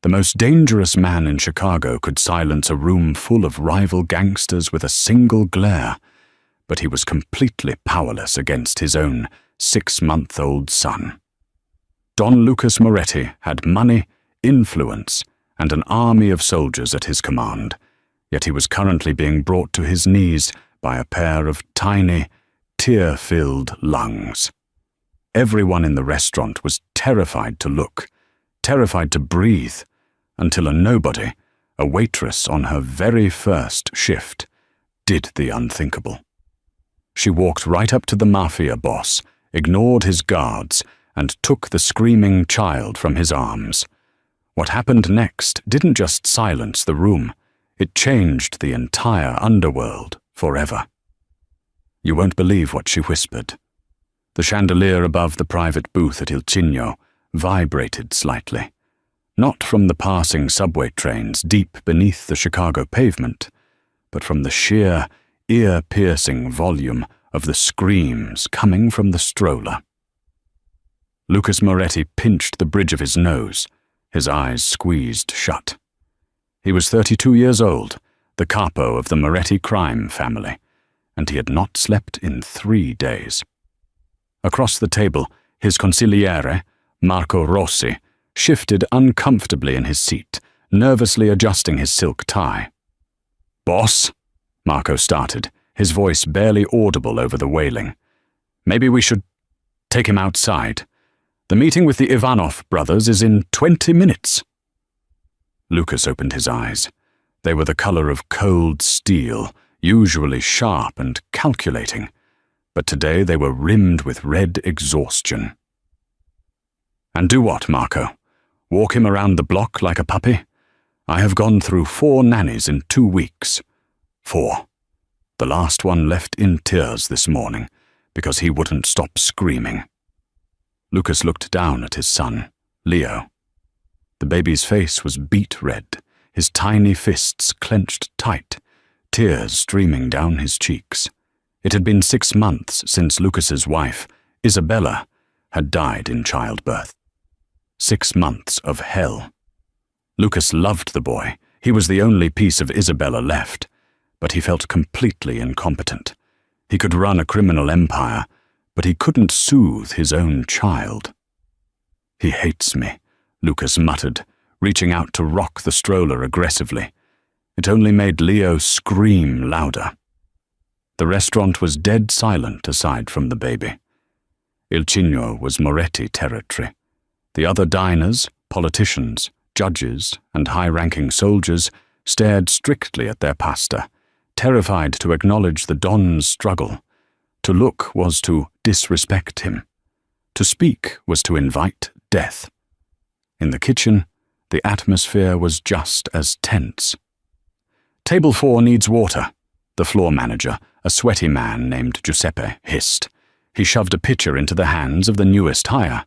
The most dangerous man in Chicago could silence a room full of rival gangsters with a single glare, but he was completely powerless against his own 6-month-old son. Don Lucas Moretti had money, influence, and an army of soldiers at his command, yet he was currently being brought to his knees by a pair of tiny, tear-filled lungs. Everyone in the restaurant was terrified to look, terrified to breathe, until a nobody, a waitress on her very first shift, did the unthinkable. She walked right up to the Mafia boss, ignored his guards, and took the screaming child from his arms. What happened next didn't just silence the room, it changed the entire underworld forever. You won't believe what she whispered. The chandelier above the private booth at Il Cigno vibrated slightly, not from the passing subway trains deep beneath the Chicago pavement, but from the sheer, ear-piercing volume of the screams coming from the stroller. Lucas Moretti pinched the bridge of his nose, his eyes squeezed shut. He was 32 years old, the capo of the Moretti crime family, and he had not slept in 3 days. Across the table, his consigliere, Marco Rossi, shifted uncomfortably in his seat, nervously adjusting his silk tie. "Boss?" Marco started, his voice barely audible over the wailing. "Maybe we should take him outside. The meeting with the Ivanov brothers is in 20 minutes. Lucas opened his eyes. They were the color of cold steel, usually sharp and calculating, but today they were rimmed with red exhaustion. "And do what, Marco? Walk him around the block like a puppy? I have gone through 4 nannies in 2 weeks. 4. The last one left in tears this morning because he wouldn't stop screaming." Lucas looked down at his son, Leo. The baby's face was beet red, his tiny fists clenched tight, tears streaming down his cheeks. It had been 6 months since Lucas's wife, Isabella, had died in childbirth. 6 months of hell. Lucas loved the boy. He was the only piece of Isabella left, but he felt completely incompetent. He could run a criminal empire, but he couldn't soothe his own child. "He hates me," Lucas muttered, reaching out to rock the stroller aggressively. It only made Leo scream louder. The restaurant was dead silent aside from the baby. Il Cigno was Moretti territory. The other diners, politicians, judges, and high-ranking soldiers stared strictly at their pasta, terrified to acknowledge the Don's struggle. To look was to disrespect him. To speak was to invite death. In the kitchen, the atmosphere was just as tense. "Table 4 needs water," the floor manager, a sweaty man named Giuseppe, hissed. He shoved a pitcher into the hands of the newest hire.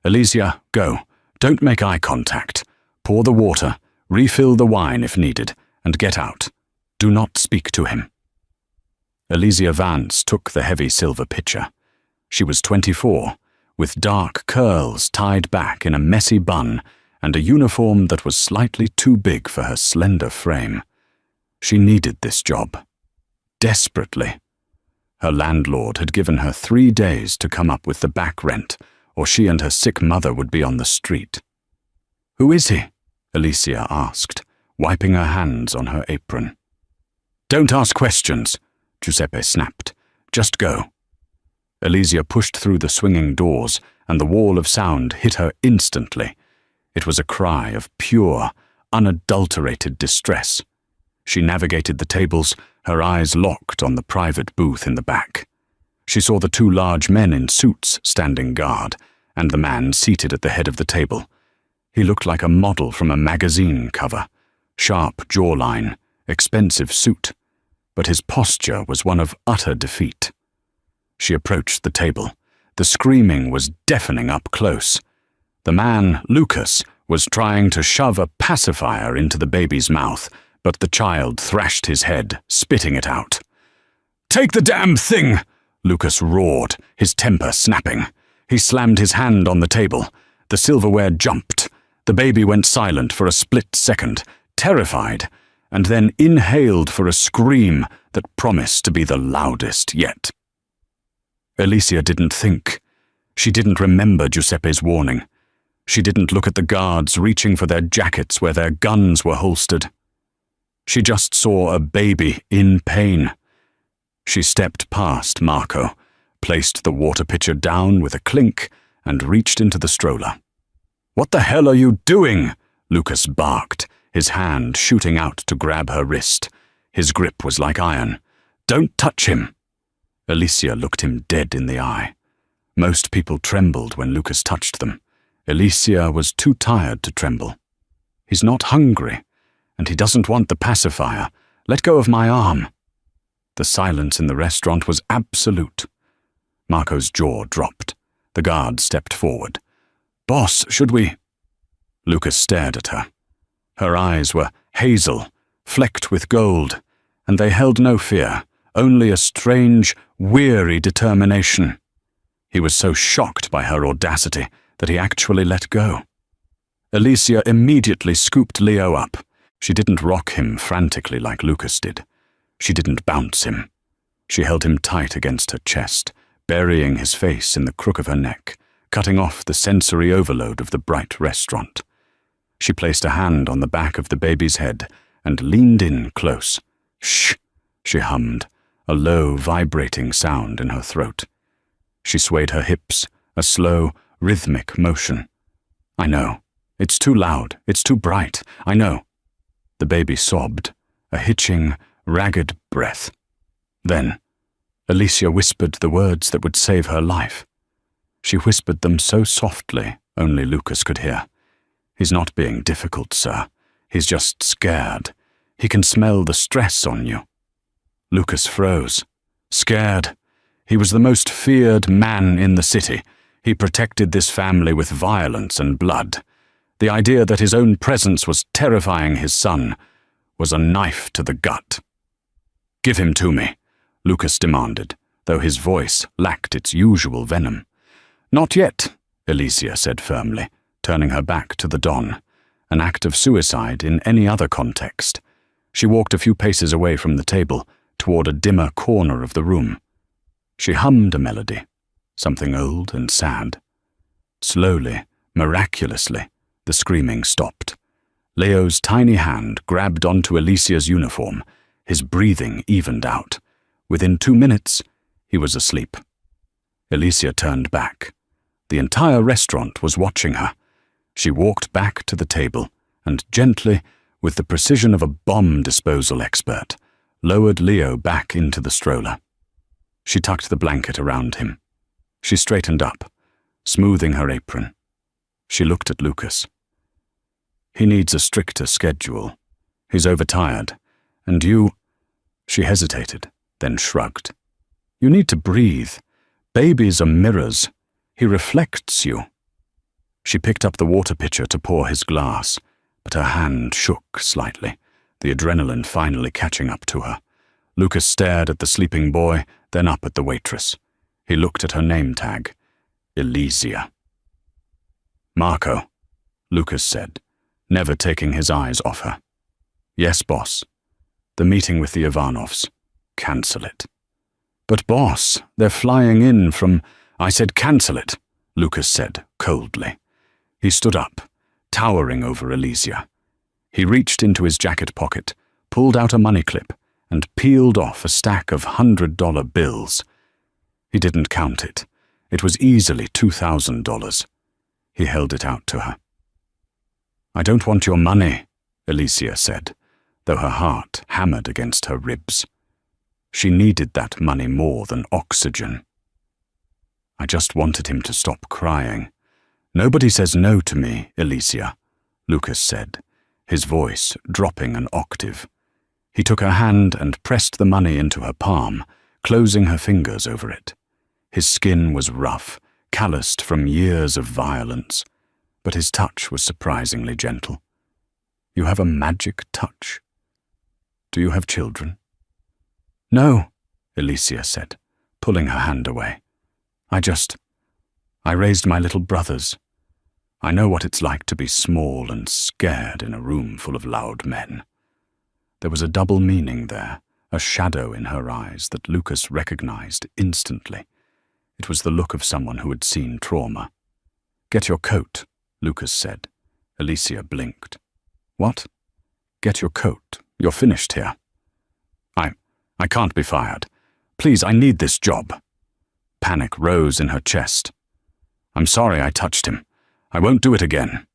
"Alicia, go. Don't make eye contact. Pour the water, refill the wine if needed, and get out. Do not speak to him." Alicia Vance took the heavy silver pitcher. She was 24, with dark curls tied back in a messy bun and a uniform that was slightly too big for her slender frame. She needed this job. Desperately. Her landlord had given her 3 days to come up with the back rent, or she and her sick mother would be on the street. "Who is he?" Alicia asked, wiping her hands on her apron. "Don't ask questions," Giuseppe snapped. "Just go." Alicia pushed through the swinging doors, and the wall of sound hit her instantly. It was a cry of pure, unadulterated distress. She navigated the tables, her eyes locked on the private booth in the back. She saw the 2 large men in suits standing guard, and the man seated at the head of the table. He looked like a model from a magazine cover. Sharp jawline, expensive suit, but his posture was one of utter defeat. She approached the table. The screaming was deafening up close. The man, Lucas, was trying to shove a pacifier into the baby's mouth, but the child thrashed his head, spitting it out. "Take the damn thing!" Lucas roared, his temper snapping. He slammed his hand on the table. The silverware jumped. The baby went silent for a split second, terrified, and then inhaled for a scream that promised to be the loudest yet. Alicia didn't think. She didn't remember Giuseppe's warning. She didn't look at the guards reaching for their jackets where their guns were holstered. She just saw a baby in pain. She stepped past Marco, placed the water pitcher down with a clink, and reached into the stroller. "What the hell are you doing?" Lucas barked, his hand shooting out to grab her wrist. His grip was like iron. "Don't touch him!" Alicia looked him dead in the eye. Most people trembled when Lucas touched them. Alicia was too tired to tremble. "He's not hungry, and he doesn't want the pacifier. Let go of my arm." The silence in the restaurant was absolute. Marco's jaw dropped. The guard stepped forward. "Boss, should we—" Lucas stared at her. Her eyes were hazel, flecked with gold, and they held no fear, only a strange, weary determination. He was so shocked by her audacity that he actually let go. Alicia immediately scooped Leo up. She didn't rock him frantically like Lucas did. She didn't bounce him. She held him tight against her chest, burying his face in the crook of her neck, cutting off the sensory overload of the bright restaurant. She placed a hand on the back of the baby's head and leaned in close. "Shh," she hummed, a low, vibrating sound in her throat. She swayed her hips, a slow, rhythmic motion. "I know. It's too loud. It's too bright. I know." The baby sobbed, a hitching, ragged breath. Then, Alicia whispered the words that would save her life. She whispered them so softly only Lucas could hear. "He's not being difficult, sir. He's just scared. He can smell the stress on you." Lucas froze. Scared. He was the most feared man in the city. He protected this family with violence and blood. The idea that his own presence was terrifying his son was a knife to the gut. "Give him to me," Lucas demanded, though his voice lacked its usual venom. "Not yet," Alicia said firmly, turning her back to the Don, an act of suicide in any other context. She walked a few paces away from the table, toward a dimmer corner of the room. She hummed a melody, something old and sad. Slowly, miraculously, the screaming stopped. Leo's tiny hand grabbed onto Alicia's uniform. His breathing evened out. Within 2 minutes, he was asleep. Alicia turned back. The entire restaurant was watching her. She walked back to the table and gently, with the precision of a bomb disposal expert, lowered Leo back into the stroller. She tucked the blanket around him. She straightened up, smoothing her apron. She looked at Lucas. "He needs a stricter schedule. He's overtired. And you—" She hesitated, then shrugged. "You need to breathe. Babies are mirrors. He reflects you." She picked up the water pitcher to pour his glass, but her hand shook slightly, the adrenaline finally catching up to her. Lucas stared at the sleeping boy, then up at the waitress. He looked at her name tag. Elysia. "Marco," Lucas said, never taking his eyes off her. "Yes, boss. The meeting with the Ivanovs. Cancel it." "But boss, they're flying in from—" "I said cancel it," Lucas said, coldly. He stood up, towering over Elysia. He reached into his jacket pocket, pulled out a money clip, and peeled off a stack of $100 bills. He didn't count it. It was easily $2,000. He held it out to her. "I don't want your money," Elysia said, though her heart hammered against her ribs. She needed that money more than oxygen. "I just wanted him to stop crying. Nobody says no to me, Elysia," Lucas said, his voice dropping an octave. He took her hand and pressed the money into her palm, closing her fingers over it. His skin was rough, calloused from years of violence, but his touch was surprisingly gentle. "You have a magic touch. Do you have children?" "No," Elysia said, pulling her hand away. I raised my little brothers. I know what it's like to be small and scared in a room full of loud men." There was a double meaning there, a shadow in her eyes that Lucas recognized instantly. It was the look of someone who had seen trauma. "Get your coat," Lucas said. Alicia blinked. "What?" "Get your coat. You're finished here." I can't be fired. Please, I need this job." Panic rose in her chest. "I'm sorry I touched him. I won't do it again."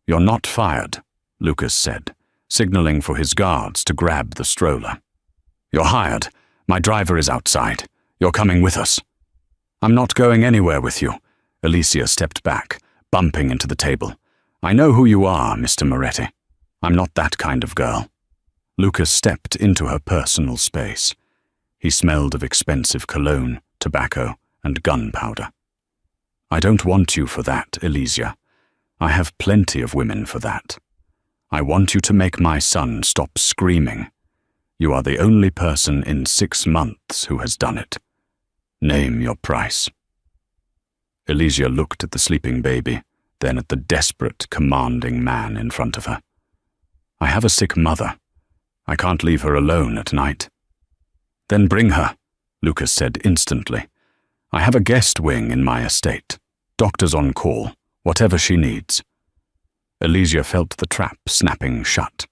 "You're not fired," Lucas said, signaling for his guards to grab the stroller. "You're hired. My driver is outside. You're coming with us." "I'm not going anywhere with you." Alicia stepped back, bumping into the table. "I know who you are, Mr. Moretti. I'm not that kind of girl." Lucas stepped into her personal space. He smelled of expensive cologne, tobacco, and gunpowder. "I don't want you for that, Alicia. I have plenty of women for that. I want you to make my son stop screaming. You are the only person in 6 months who has done it. Name your price." Alicia looked at the sleeping baby, then at the desperate, commanding man in front of her. "I have a sick mother. I can't leave her alone at night." "Then bring her," Lucas said instantly. "I have a guest wing in my estate. Doctors on call, whatever she needs." Alicia felt the trap snapping shut.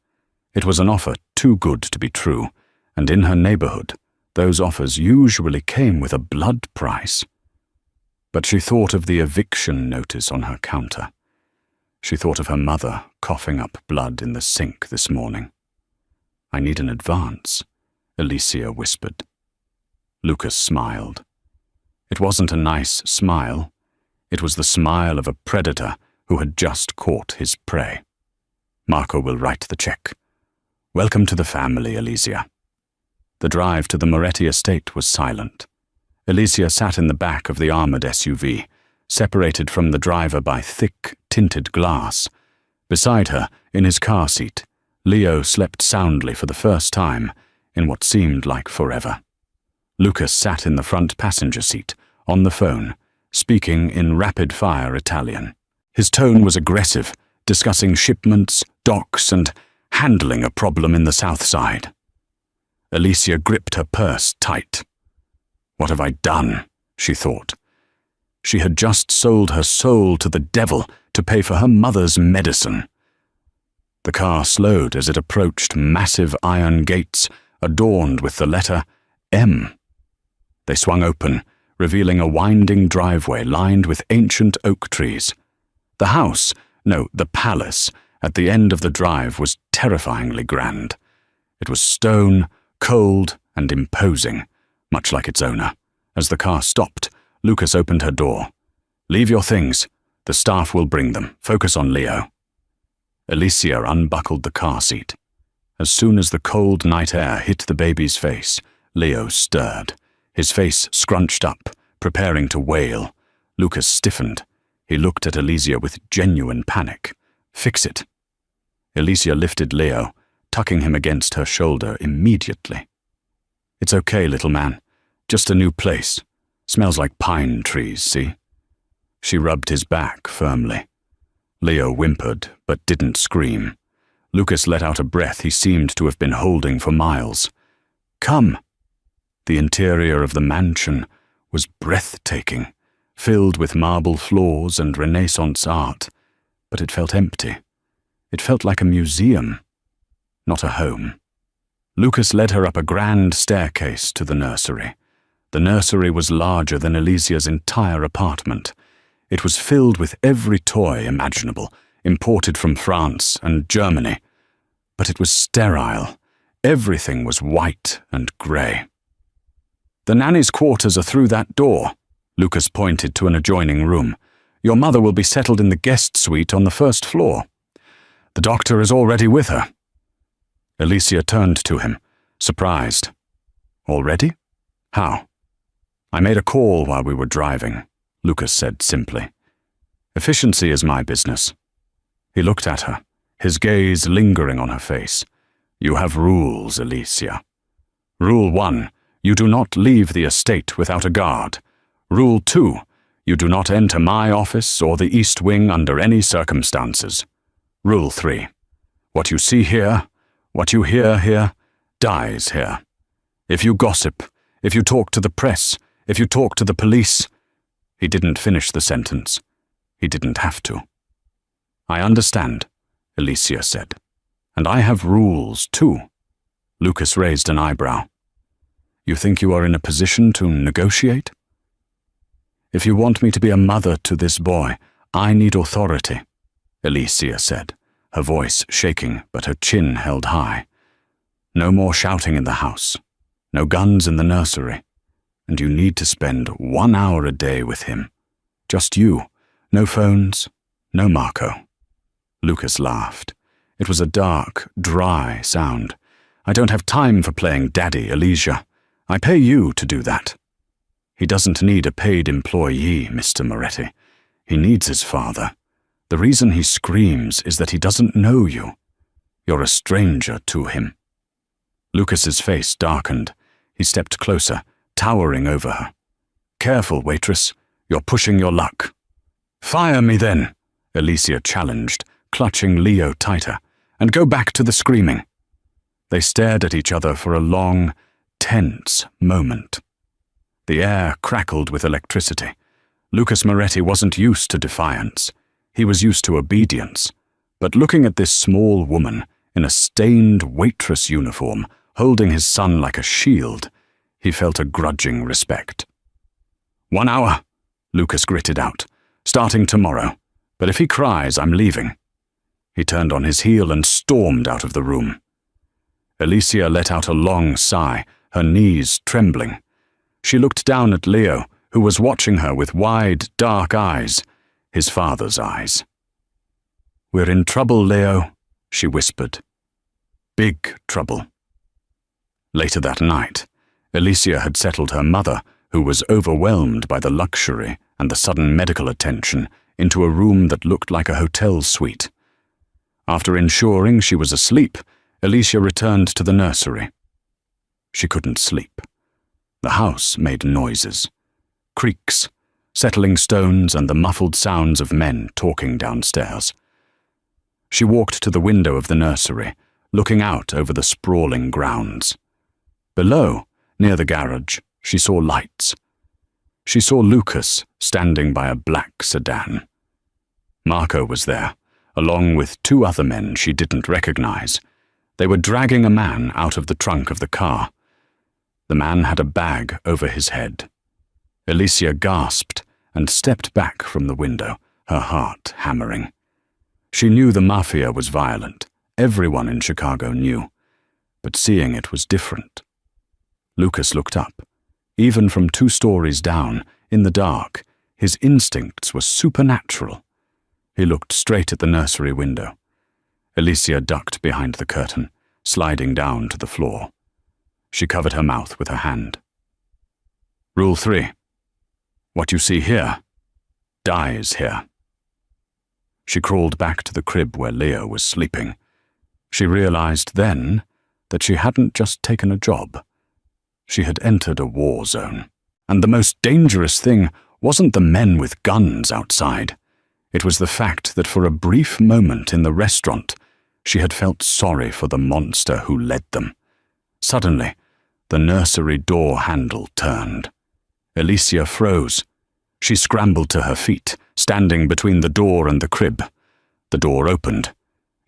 It was an offer too good to be true, and in her neighborhood, those offers usually came with a blood price. But she thought of the eviction notice on her counter. She thought of her mother coughing up blood in the sink this morning. "I need an advance," Alicia whispered. Lucas smiled. It wasn't a nice smile. It was the smile of a predator who had just caught his prey. "Marco will write the check. Welcome to the family, Alicia." The drive to the Moretti estate was silent. Alicia sat in the back of the armored SUV, separated from the driver by thick, tinted glass. Beside her, in his car seat, Leo slept soundly for the first time in what seemed like forever. Lucas sat in the front passenger seat, on the phone, speaking in rapid-fire Italian. His tone was aggressive, discussing shipments, docks, and handling a problem in the South Side. Alicia gripped her purse tight. "What have I done?" she thought. She had just sold her soul to the devil to pay for her mother's medicine. The car slowed as it approached massive iron gates adorned with the letter M. They swung open, revealing a winding driveway lined with ancient oak trees. The house, no, the palace, at the end of the drive was terrifyingly grand. It was stone, cold, and imposing, much like its owner. As the car stopped, Lucas opened her door. "Leave your things. The staff will bring them. Focus on Leo." Alicia unbuckled the car seat. As soon as the cold night air hit the baby's face, Leo stirred. His face scrunched up, preparing to wail. Lucas stiffened. He looked at Alicia with genuine panic. "Fix it." Alicia lifted Leo, tucking him against her shoulder immediately. "It's okay, little man. Just a new place. Smells like pine trees, see?" She rubbed his back firmly. Leo whimpered, but didn't scream. Lucas let out a breath he seemed to have been holding for miles. "Come." The interior of the mansion was breathtaking, filled with marble floors and Renaissance art, but it felt empty. It felt like a museum, not a home. Lucas led her up a grand staircase to the nursery. The nursery was larger than Alicia's entire apartment. It was filled with every toy imaginable, imported from France and Germany. But it was sterile. Everything was white and grey. "The nanny's quarters are through that door," Lucas pointed to an adjoining room. "Your mother will be settled in the guest suite on the first floor. The doctor is already with her." Alicia turned to him, surprised. "Already? How?" "I made a call while we were driving," Lucas said simply. "Efficiency is my business." He looked at her, his gaze lingering on her face. "You have rules, Alicia. Rule 1, you do not leave the estate without a guard. Rule 2, You do not enter my office or the East Wing under any circumstances. Rule 3. What you see here, what you hear here, dies here. If you gossip, if you talk to the press, if you talk to the police—" He didn't finish the sentence. He didn't have to. "I understand," Alicia said. "And I have rules, too." Lucas raised an eyebrow. "You think you are in a position to negotiate?" "If you want me to be a mother to this boy, I need authority," Alicia said, her voice shaking but her chin held high. "No more shouting in the house. No guns in the nursery. And you need to spend 1 hour a day with him. Just you. No phones. No Marco." Lucas laughed. It was a dark, dry sound. "I don't have time for playing daddy, Alicia. I pay you to do that." "He doesn't need a paid employee, Mr. Moretti. He needs his father. The reason he screams is that he doesn't know you. You're a stranger to him." Lucas's face darkened. He stepped closer, towering over her. "Careful, Waitress. You're pushing your luck." "Fire me then," Alicia challenged, clutching Leo tighter, "and go back to the screaming." They stared at each other for a long, tense moment. The air crackled with electricity. Lucas Moretti wasn't used to defiance. He was used to obedience. But looking at this small woman in a stained waitress uniform, holding his son like a shield, he felt a grudging respect. 1 hour, Lucas gritted out, "starting tomorrow. But if he cries, I'm leaving." He turned on his heel and stormed out of the room. Alicia let out a long sigh, her knees trembling. She looked down at Leo, who was watching her with wide, dark eyes, his father's eyes. "We're in trouble, Leo," she whispered. "Big trouble." Later that night, Alicia had settled her mother, who was overwhelmed by the luxury and the sudden medical attention, into a room that looked like a hotel suite. After ensuring she was asleep, Alicia returned to the nursery. She couldn't sleep. The house made noises, creaks, settling stones and the muffled sounds of men talking downstairs. She walked to the window of the nursery, looking out over the sprawling grounds. Below, near the garage, she saw lights. She saw Lucas standing by a black sedan. Marco was there, along with 2 other men she didn't recognize. They were dragging a man out of the trunk of the car. The man had a bag over his head. Alicia gasped and stepped back from the window, her heart hammering. She knew the Mafia was violent. Everyone in Chicago knew. But seeing it was different. Lucas looked up. Even from 2 stories down, in the dark, his instincts were supernatural. He looked straight at the nursery window. Alicia ducked behind the curtain, sliding down to the floor. She covered her mouth with her hand. Rule 3. What you see here, dies here. She crawled back to the crib where Leo was sleeping. She realized then that she hadn't just taken a job. She had entered a war zone. And the most dangerous thing wasn't the men with guns outside. It was the fact that for a brief moment in the restaurant, she had felt sorry for the monster who led them. Suddenly, the nursery door handle turned. Alicia froze. She scrambled to her feet, standing between the door and the crib. The door opened.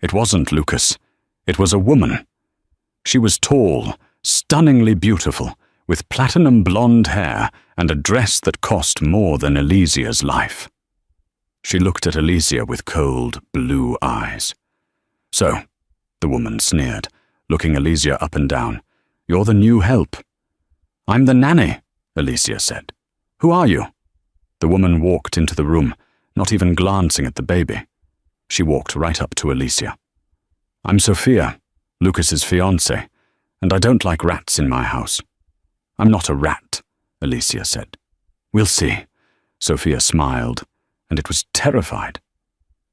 It wasn't Lucas. It was a woman. She was tall, stunningly beautiful, with platinum blonde hair and a dress that cost more than Alicia's life. She looked at Alicia with cold, blue eyes. "So," the woman sneered, looking Alicia up and down, "you're the new help." "I'm the nanny," Alicia said. "Who are you?" The woman walked into the room, not even glancing at the baby. She walked right up to Alicia. "I'm Sophia, Lucas's fiancée, and I don't like rats in my house." "I'm not a rat," Alicia said. "We'll see." Sophia smiled, and it was terrified.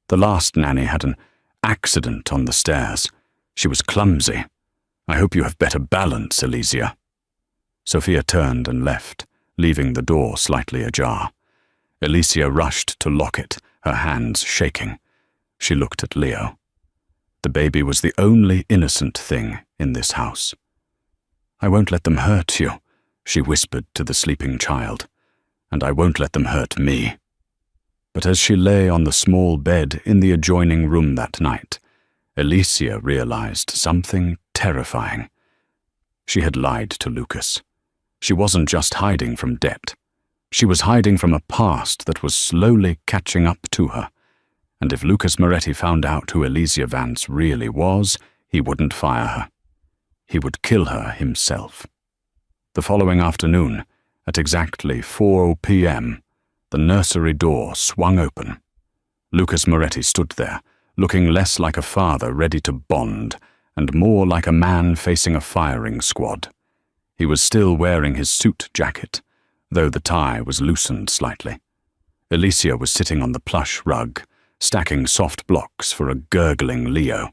The last nanny had an accident on the stairs. She was clumsy. "I hope you have better balance, Alicia." Sophia turned and left, leaving the door slightly ajar. Alicia rushed to lock it, her hands shaking. She looked at Leo. The baby was the only innocent thing in this house. "I won't let them hurt you," she whispered to the sleeping child, "and I won't let them hurt me." But as she lay on the small bed in the adjoining room that night, Alicia realized something terrifying. She had lied to Lucas. She wasn't just hiding from debt. She was hiding from a past that was slowly catching up to her. And if Lucas Moretti found out who Alicia Vance really was, he wouldn't fire her. He would kill her himself. The following afternoon, at exactly 4 p.m., the nursery door swung open. Lucas Moretti stood there, looking less like a father ready to bond, and more like a man facing a firing squad. He was still wearing his suit jacket, though the tie was loosened slightly. Alicia was sitting on the plush rug, stacking soft blocks for a gurgling Leo.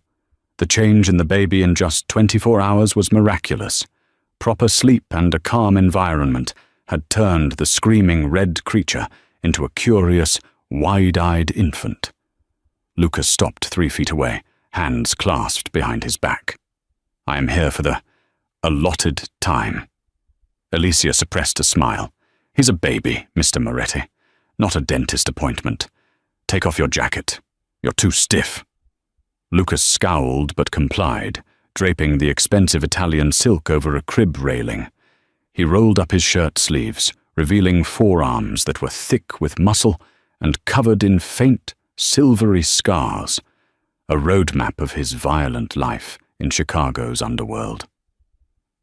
The change in the baby in just 24 hours was miraculous. Proper sleep and a calm environment had turned the screaming red creature into a curious, wide-eyed infant. Lucas stopped 3 feet away, hands clasped behind his back. "I am here for the allotted time." Alicia suppressed a smile. "He's a baby, Mr. Moretti, not a dentist appointment. Take off your jacket. You're too stiff." Lucas scowled but complied, draping the expensive Italian silk over a crib railing. He rolled up his shirt sleeves, revealing forearms that were thick with muscle and covered in faint, silvery scars, a roadmap of his violent life in Chicago's underworld.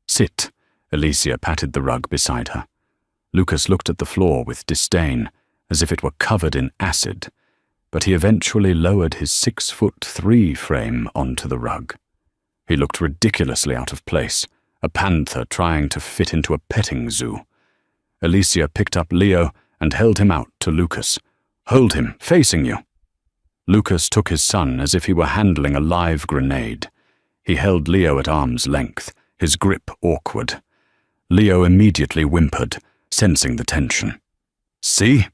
"Sit," Alicia patted the rug beside her. Lucas looked at the floor with disdain, as if it were covered in acid, but he eventually lowered his 6'3" frame onto the rug. He looked ridiculously out of place, a panther trying to fit into a petting zoo. Alicia picked up Leo and held him out to Lucas. "Hold him, facing you." Lucas took his son as if he were handling a live grenade. He held Leo at arm's length, his grip awkward. Leo immediately whimpered, sensing the tension. "See?"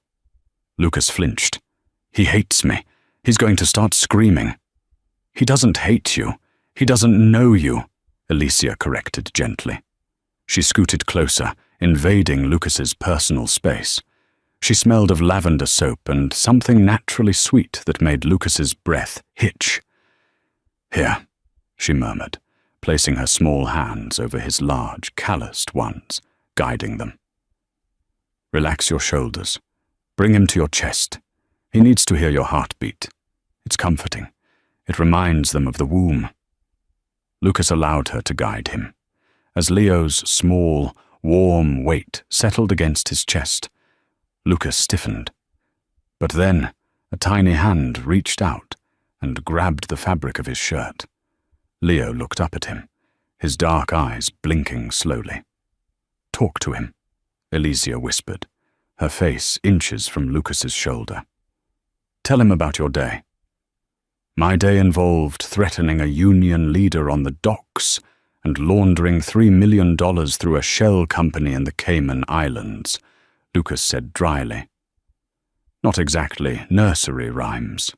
Lucas flinched. "He hates me. He's going to start screaming." "He doesn't hate you. He doesn't know you," Alicia corrected gently. She scooted closer, invading Lucas's personal space. She smelled of lavender soap and something naturally sweet that made Lucas's breath hitch. "Here," she murmured, placing her small hands over his large, calloused ones, guiding them. "Relax your shoulders. Bring him to your chest. He needs to hear your heartbeat. It's comforting. It reminds them of the womb." Lucas allowed her to guide him. As Leo's small, warm weight settled against his chest, Lucas stiffened. But then a tiny hand reached out and grabbed the fabric of his shirt. Leo looked up at him, his dark eyes blinking slowly. "Talk to him," Alicia whispered, her face inches from Lucas's shoulder. "Tell him about your day." "My day involved threatening a union leader on the docks and laundering $3 million through a shell company in the Cayman Islands," Lucas said dryly. "Not exactly nursery rhymes."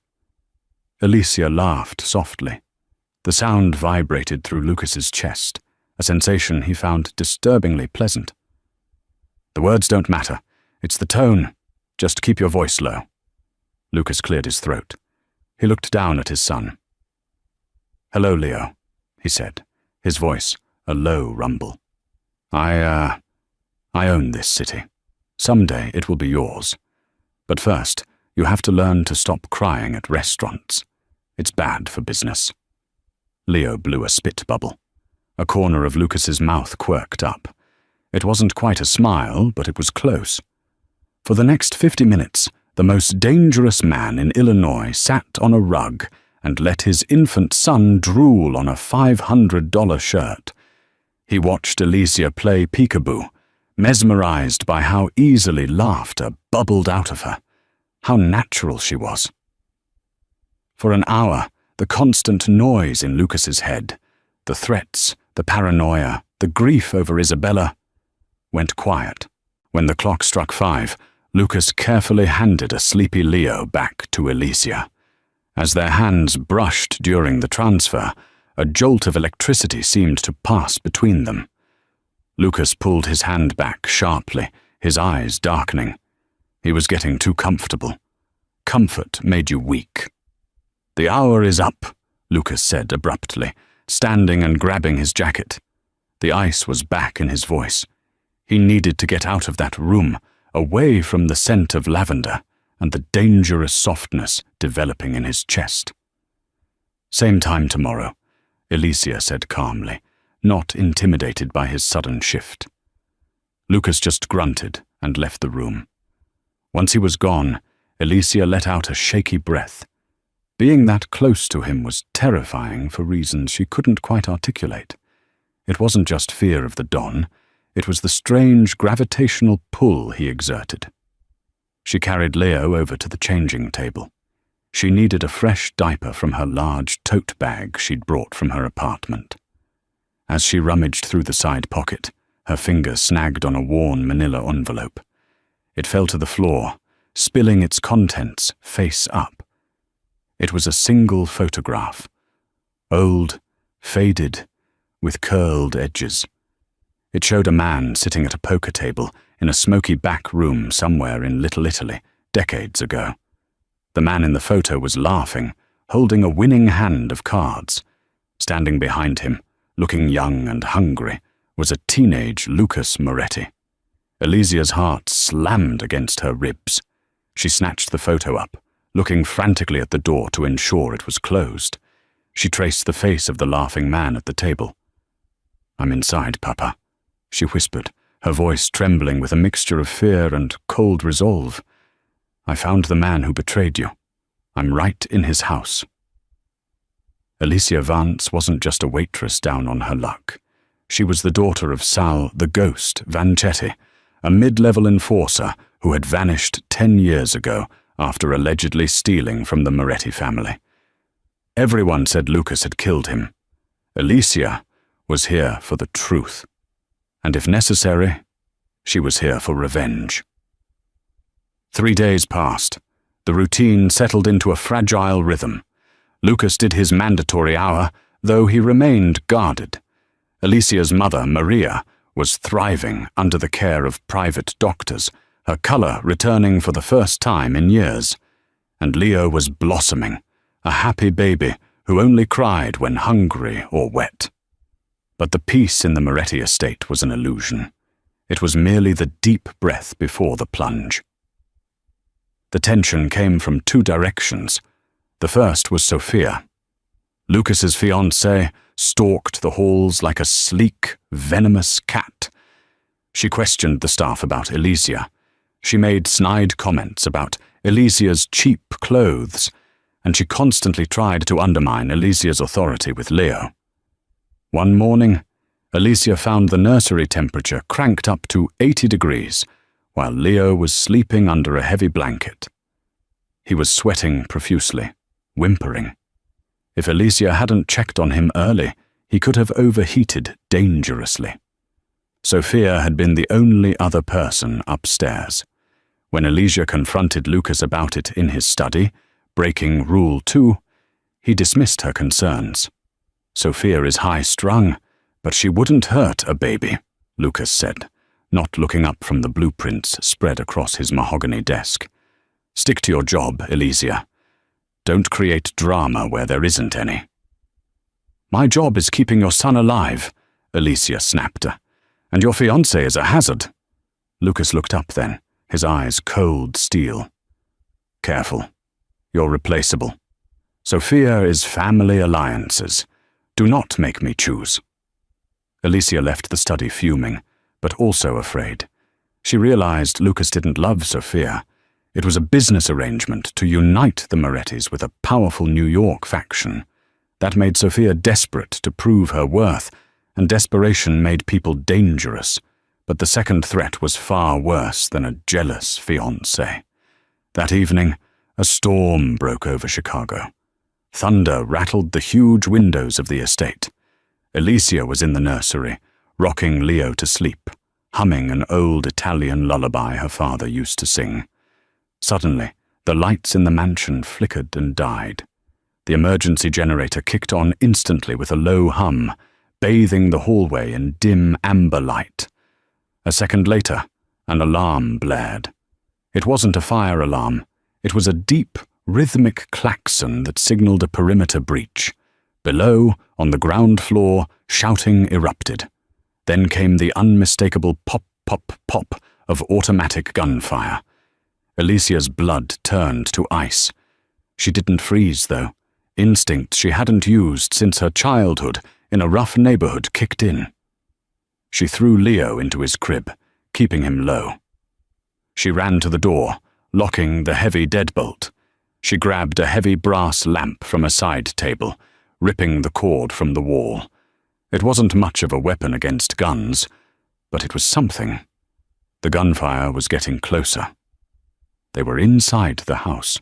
Alicia laughed softly. The sound vibrated through Lucas's chest, a sensation he found disturbingly pleasant. "The words don't matter. It's the tone. Just keep your voice low." Lucas cleared his throat. He looked down at his son. "Hello, Leo," he said, his voice a low rumble. I own this city. Someday it will be yours. But first, you have to learn to stop crying at restaurants. It's bad for business." Leo blew a spit bubble. A corner of Lucas's mouth quirked up. It wasn't quite a smile, but it was close. For the next 50 minutes, the most dangerous man in Illinois sat on a rug and let his infant son drool on a $500 shirt. He watched Alicia play peekaboo, mesmerized by how easily laughter bubbled out of her, how natural she was. For an hour, the constant noise in Lucas's head, the threats, the paranoia, the grief over Isabella, went quiet. When the clock struck 5, Lucas carefully handed a sleepy Leo back to Alicia. As their hands brushed during the transfer, a jolt of electricity seemed to pass between them. Lucas pulled his hand back sharply, his eyes darkening. He was getting too comfortable. Comfort made you weak. "The hour is up," Lucas said abruptly, standing and grabbing his jacket. The ice was back in his voice. He needed to get out of that room, away from the scent of lavender and the dangerous softness developing in his chest. "Same time tomorrow," Alicia said calmly, not intimidated by his sudden shift. Lucas just grunted and left the room. Once he was gone, Alicia let out a shaky breath. Being that close to him was terrifying for reasons she couldn't quite articulate. It wasn't just fear of the Don, it was the strange gravitational pull he exerted. She carried Leo over to the changing table. She needed a fresh diaper from her large tote bag she'd brought from her apartment. As she rummaged through the side pocket, her finger snagged on a worn manila envelope. It fell to the floor, spilling its contents face up. It was a single photograph. Old, faded, with curled edges. It showed a man sitting at a poker table in a smoky back room somewhere in Little Italy, decades ago. The man in the photo was laughing, holding a winning hand of cards. Standing behind him, looking young and hungry, was a teenage Lucas Moretti. Alicia's heart slammed against her ribs. She snatched the photo up, looking frantically at the door to ensure it was closed. She traced the face of the laughing man at the table. "I'm inside, Papa," she whispered, her voice trembling with a mixture of fear and cold resolve. "I found the man who betrayed you. I'm right in his house." Alicia Vance wasn't just a waitress down on her luck. She was the daughter of Sal the Ghost Vanchetti, a mid-level enforcer who had vanished 10 years ago after allegedly stealing from the Moretti family. Everyone said Lucas had killed him. Alicia was here for the truth. And if necessary, she was here for revenge. 3 days passed. The routine settled into a fragile rhythm. Lucas did his mandatory hour, though he remained guarded. Alicia's mother, Maria, was thriving under the care of private doctors, her color returning for the first time in years. And Leo was blossoming, a happy baby who only cried when hungry or wet. But the peace in the Moretti estate was an illusion. It was merely the deep breath before the plunge. The tension came from 2 directions. The first was Sophia. Lucas's fiancée stalked the halls like a sleek, venomous cat. She questioned the staff about Alicia. She made snide comments about Alicia's cheap clothes, and she constantly tried to undermine Alicia's authority with Leo. One morning, Alicia found the nursery temperature cranked up to 80 degrees, while Leo was sleeping under a heavy blanket. He was sweating profusely, whimpering. If Alicia hadn't checked on him early, he could have overheated dangerously. Sophia had been the only other person upstairs. When Alicia confronted Lucas about it in his study, breaking Rule 2, he dismissed her concerns. "Sophia is high-strung, but she wouldn't hurt a baby," Lucas said, not looking up from the blueprints spread across his mahogany desk. "Stick to your job, Alicia. Don't create drama where there isn't any." "My job is keeping your son alive," Alicia snapped, "and your fiancé is a hazard." Lucas looked up then, his eyes cold steel. "Careful. You're replaceable. Sophia is family alliances. Do not make me choose." Alicia left the study fuming, but also afraid. She realized Lucas didn't love Sophia. It was a business arrangement to unite the Morettis with a powerful New York faction. That made Sophia desperate to prove her worth, and desperation made people dangerous. But the second threat was far worse than a jealous fiancé. That evening, a storm broke over Chicago. Thunder rattled the huge windows of the estate. Alicia was in the nursery, rocking Leo to sleep, humming an old Italian lullaby her father used to sing. Suddenly, the lights in the mansion flickered and died. The emergency generator kicked on instantly with a low hum, bathing the hallway in dim amber light. A second later, an alarm blared. It wasn't a fire alarm. It was a deep, rhythmic klaxon that signaled a perimeter breach. Below, on the ground floor, shouting erupted. Then came the unmistakable pop, pop, pop of automatic gunfire. Alicia's blood turned to ice. She didn't freeze, though. Instinct she hadn't used since her childhood in a rough neighborhood kicked in. She threw Leo into his crib, keeping him low. She ran to the door, locking the heavy deadbolt. She grabbed a heavy brass lamp from a side table, ripping the cord from the wall. It wasn't much of a weapon against guns, but it was something. The gunfire was getting closer. They were inside the house.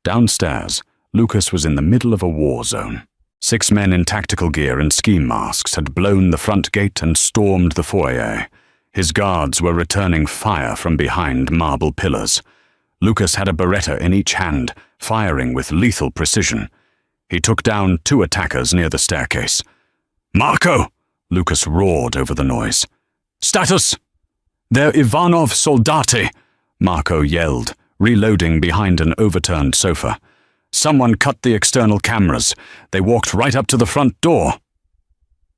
Downstairs, Lucas was in the middle of a war zone. 6 men in tactical gear and ski masks had blown the front gate and stormed the foyer. His guards were returning fire from behind marble pillars. Lucas had a Beretta in each hand, firing with lethal precision. He took down 2 attackers near the staircase. "Marco!" Lucas roared over the noise. "Status!" "They're Ivanov soldati!" Marco yelled, reloading behind an overturned sofa. "Someone cut the external cameras. They walked right up to the front door."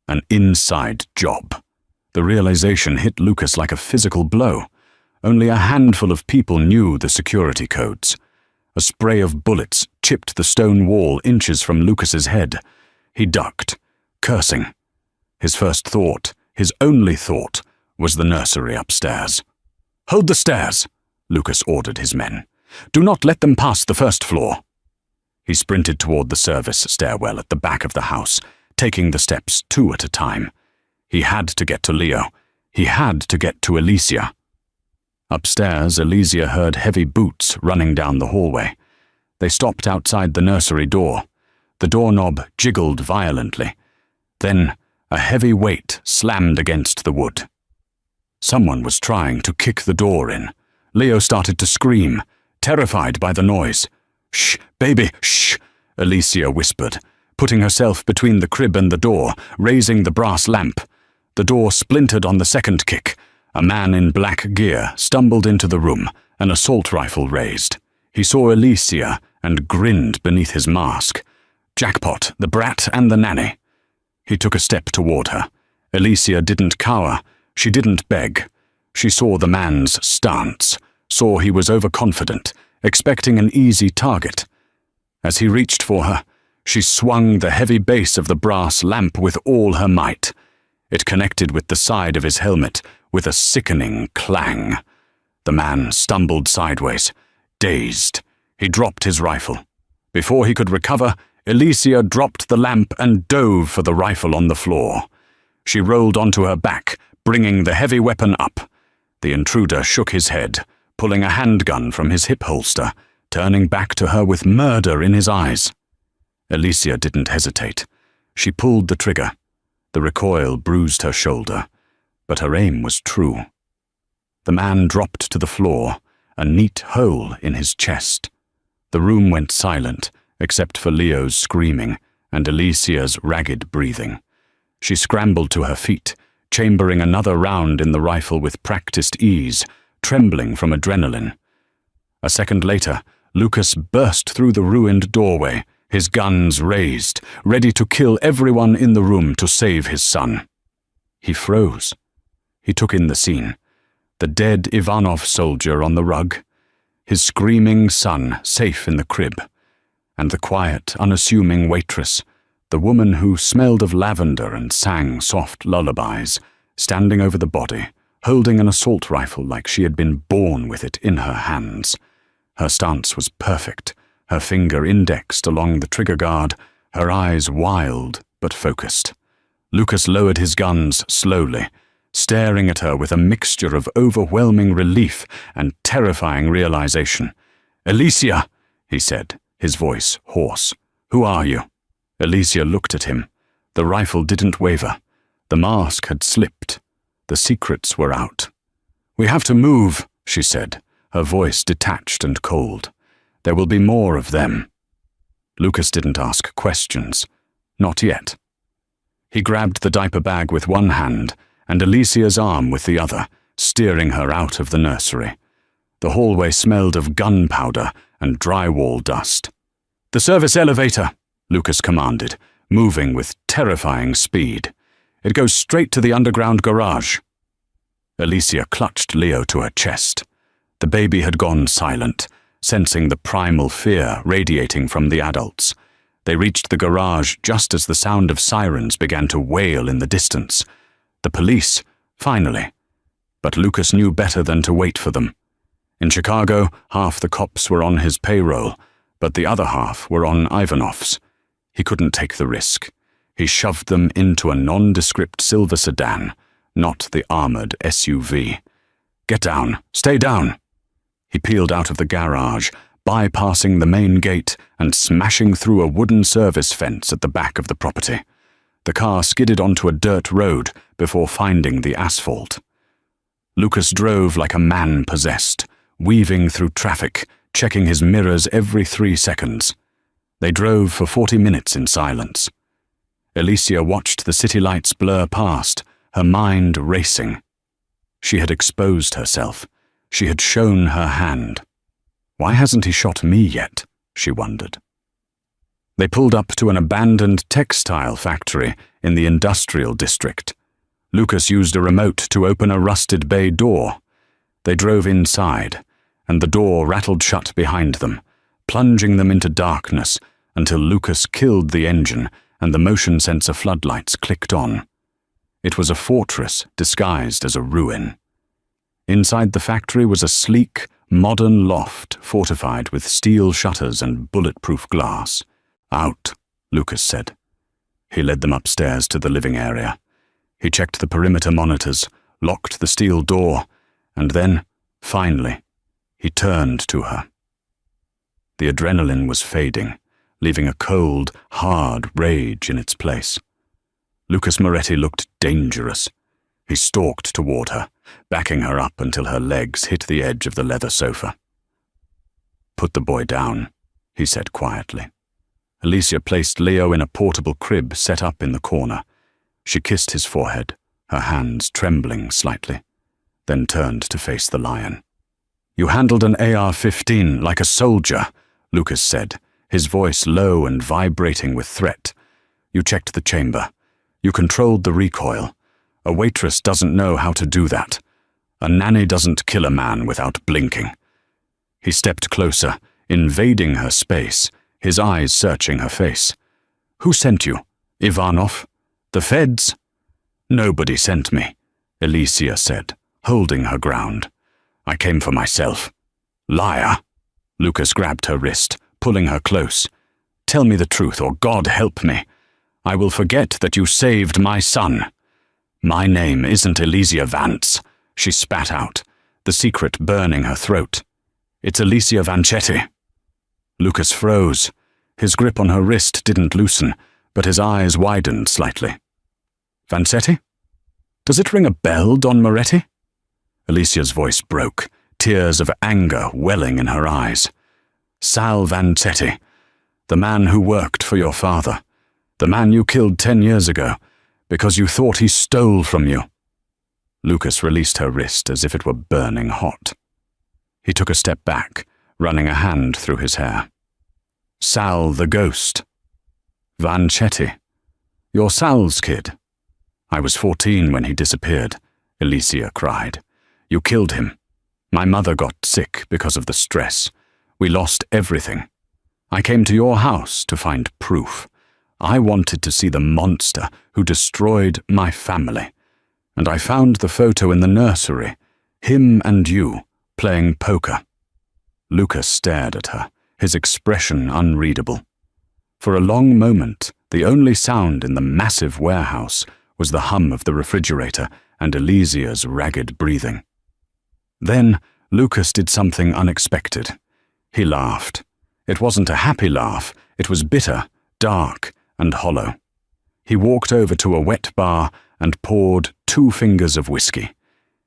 An inside job. The realization hit Lucas like a physical blow. Only a handful of people knew the security codes. A spray of bullets chipped the stone wall inches from Lucas's head. He ducked, cursing. His first thought, his only thought, was the nursery upstairs. "Hold the stairs," Lucas ordered his men. "Do not let them pass the first floor." He sprinted toward the service stairwell at the back of the house, taking the steps 2 at a time. He had to get to Leo. He had to get to Alicia. Upstairs, Alicia heard heavy boots running down the hallway. They stopped outside the nursery door. The doorknob jiggled violently. Then, a heavy weight slammed against the wood. Someone was trying to kick the door in. Leo started to scream, terrified by the noise. "Shh, baby, shh," Alicia whispered, putting herself between the crib and the door, raising the brass lamp. The door splintered on the second kick. A man in black gear stumbled into the room, an assault rifle raised. He saw Alicia and grinned beneath his mask. Jackpot, the brat and the nanny. He took a step toward her. Alicia didn't cower. She didn't beg. She saw the man's stance, saw he was overconfident, expecting an easy target. As he reached for her, she swung the heavy base of the brass lamp with all her might. It connected with the side of his helmet with a sickening clang. The man stumbled sideways, dazed. He dropped his rifle. Before he could recover, Alicia dropped the lamp and dove for the rifle on the floor. She rolled onto her back, bringing the heavy weapon up. The intruder shook his head, pulling a handgun from his hip holster, turning back to her with murder in his eyes. Alicia didn't hesitate. She pulled the trigger. The recoil bruised her shoulder, but her aim was true. The man dropped to the floor, a neat hole in his chest. The room went silent, except for Leo's screaming and Alicia's ragged breathing. She scrambled to her feet, chambering another round in the rifle with practiced ease, trembling from adrenaline. A second later, Lucas burst through the ruined doorway, his guns raised, ready to kill everyone in the room to save his son. He froze. He took in the scene. The dead Ivanov soldier on the rug, his screaming son safe in the crib, and the quiet, unassuming waitress, the woman who smelled of lavender and sang soft lullabies, standing over the body, holding an assault rifle like she had been born with it in her hands. Her stance was perfect, her finger indexed along the trigger guard, her eyes wild but focused. Lucas lowered his guns slowly, staring at her with a mixture of overwhelming relief and terrifying realization. "Alicia," he said, his voice hoarse. "Who are you?" Alicia looked at him. The rifle didn't waver. The mask had slipped. The The secrets were out. "We have to move," she said, her voice detached and cold. "There will be more of them." Lucas didn't ask questions. Not yet. He grabbed the diaper bag with one hand and Alicia's arm with the other, steering her out of the nursery. The hallway smelled of gunpowder and drywall dust. "The service elevator," Lucas commanded, moving with terrifying speed. "It goes straight to the underground garage." Alicia clutched Leo to her chest. The baby had gone silent, sensing the primal fear radiating from the adults. They reached the garage just as the sound of sirens began to wail in the distance. The police, finally. But Lucas knew better than to wait for them. In Chicago, half the cops were on his payroll, but the other half were on Ivanov's. He couldn't take the risk. He shoved them into a nondescript silver sedan, not the armored SUV. "Get down. Stay down." He peeled out of the garage, bypassing the main gate and smashing through a wooden service fence at the back of the property. The car skidded onto a dirt road before finding the asphalt. Lucas drove like a man possessed, weaving through traffic, checking his mirrors every 3 seconds. They drove for 40 minutes in silence. Alicia watched the city lights blur past, her mind racing. She had exposed herself. She had shown her hand. Why hasn't he shot me yet? She wondered. They pulled up to an abandoned textile factory in the industrial district. Lucas used a remote to open a rusted bay door. They drove inside, and the door rattled shut behind them, plunging them into darkness until Lucas killed the engine and the motion sensor floodlights clicked on. It was a fortress disguised as a ruin. Inside the factory was a sleek, modern loft fortified with steel shutters and bulletproof glass. "Out," Lucas said. He led them upstairs to the living area. He checked the perimeter monitors, locked the steel door, and then, finally, he turned to her. The adrenaline was fading, leaving a cold, hard rage in its place. Lucas Moretti looked dangerous. He stalked toward her, backing her up until her legs hit the edge of the leather sofa. "Put the boy down," he said quietly. Alicia placed Leo in a portable crib set up in the corner. She kissed his forehead, her hands trembling slightly, then turned to face the lion. "You handled an AR-15 like a soldier," Lucas said, his voice low and vibrating with threat. "You checked the chamber. You controlled the recoil. A waitress doesn't know how to do that. A nanny doesn't kill a man without blinking." He stepped closer, invading her space, his eyes searching her face. "Who sent you? Ivanov? The feds?" "Nobody sent me," Alicia said, holding her ground. "I came for myself." "Liar!" Lucas grabbed her wrist, pulling her close. "Tell me the truth, or God help me. I will forget that you saved my son." "My name isn't Alicia Vance," she spat out, the secret burning her throat. "It's Alicia Vanchetti." Lucas froze. His grip on her wrist didn't loosen, but his eyes widened slightly. "Vanchetti? Does it ring a bell, Don Moretti?" Alicia's voice broke, tears of anger welling in her eyes. "Sal Vanchetti, the man who worked for your father, the man you killed 10 years ago, because you thought he stole from you." Lucas released her wrist as if it were burning hot. He took a step back, running a hand through his hair. "Sal the ghost." "Vanchetti. You're Sal's kid." "I was 14 when he disappeared," Alicia cried. "You killed him. My mother got sick because of the stress. We lost everything. I came to your house to find proof. I wanted to see the monster who destroyed my family. And I found the photo in the nursery, him and you, playing poker." Lucas stared at her, his expression unreadable. For a long moment, the only sound in the massive warehouse was the hum of the refrigerator and Alicia's ragged breathing. Then Lucas did something unexpected. He laughed. It wasn't a happy laugh, it was bitter, dark, and hollow. He walked over to a wet bar and poured 2 fingers of whiskey.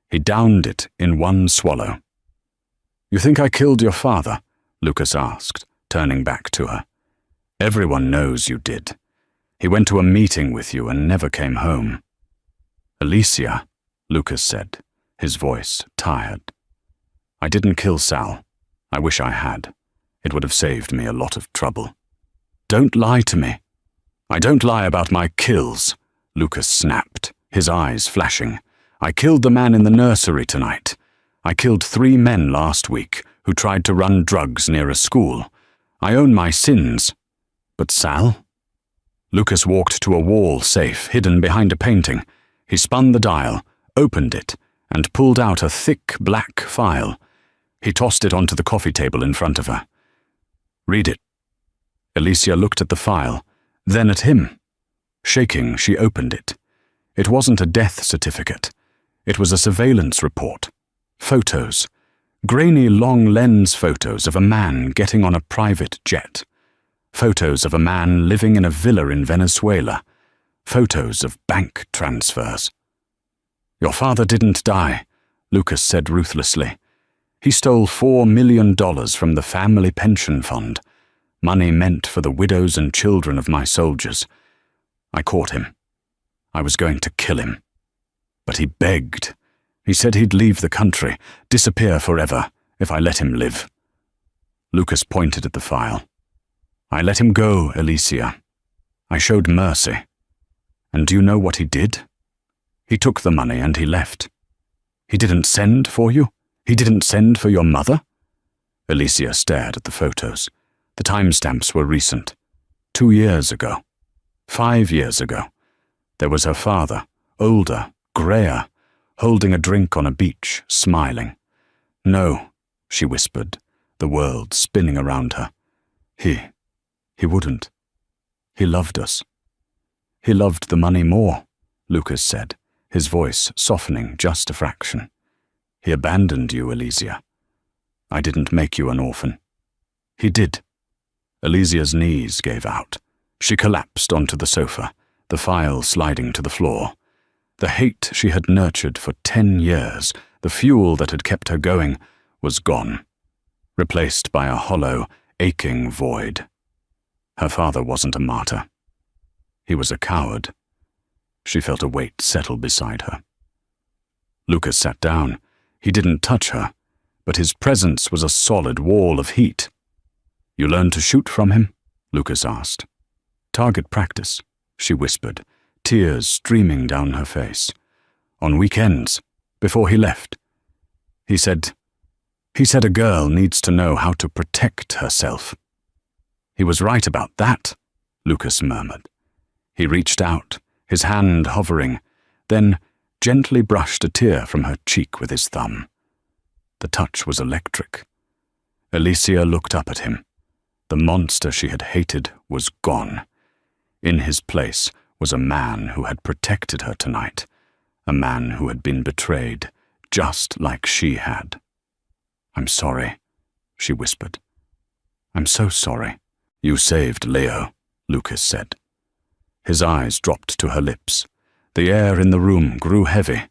He downed it in one swallow. "You think I killed your father?" Lucas asked, turning back to her. "Everyone knows you did. He went to a meeting with you and never came home." "Alicia," Lucas said, his voice tired. "I didn't kill Sal. I wish I had. It would have saved me a lot of trouble." "Don't lie to me." "I don't lie about my kills," Lucas snapped, his eyes flashing. "I killed the man in the nursery tonight. I killed 3 men last week who tried to run drugs near a school. I own my sins. But Sal?" Lucas walked to a wall safe hidden behind a painting. He spun the dial, opened it, and pulled out a thick black file. He tossed it onto the coffee table in front of her. "Read it." Alicia looked at the file, then at him. Shaking, she opened it. It wasn't a death certificate. It was a surveillance report. Photos. Grainy long-lens photos of a man getting on a private jet. Photos of a man living in a villa in Venezuela. Photos of bank transfers. "Your father didn't die," Lucas said ruthlessly. "He stole $4 million from the family pension fund, money meant for the widows and children of my soldiers. I caught him. I was going to kill him. But he begged. He said he'd leave the country, disappear forever, if I let him live." Lucas pointed at the file. "I let him go, Alicia. I showed mercy. And do you know what he did? He took the money and he left. He didn't send for you? He didn't send for your mother?" Alicia stared at the photos. The timestamps were recent. 2 years ago. 5 years ago. There was her father, older, greyer, holding a drink on a beach, smiling. "No," she whispered, the world spinning around her. He wouldn't. He loved us." "He loved the money more," Lucas said, his voice softening just a fraction. "He abandoned you, Alicia. I didn't make you an orphan." "He did." Alicia's knees gave out. She collapsed onto the sofa, the file sliding to the floor. The hate she had nurtured for 10 years, the fuel that had kept her going, was gone, replaced by a hollow, aching void. Her father wasn't a martyr. He was a coward. She felt a weight settle beside her. Lucas sat down. He didn't touch her, but his presence was a solid wall of heat. "You learned to shoot from him?" Lucas asked. "Target practice," she whispered, tears streaming down her face. "On weekends, before he left. He said a girl needs to know how to protect herself." "He was right about that," Lucas murmured. He reached out, his hand hovering, then gently brushed a tear from her cheek with his thumb. The touch was electric. Alicia looked up at him. The monster she had hated was gone. In his place was a man who had protected her tonight, a man who had been betrayed, just like she had. "I'm sorry," she whispered. "I'm so sorry." "You saved Leo," Lucas said. His eyes dropped to her lips. The air in the room grew heavy,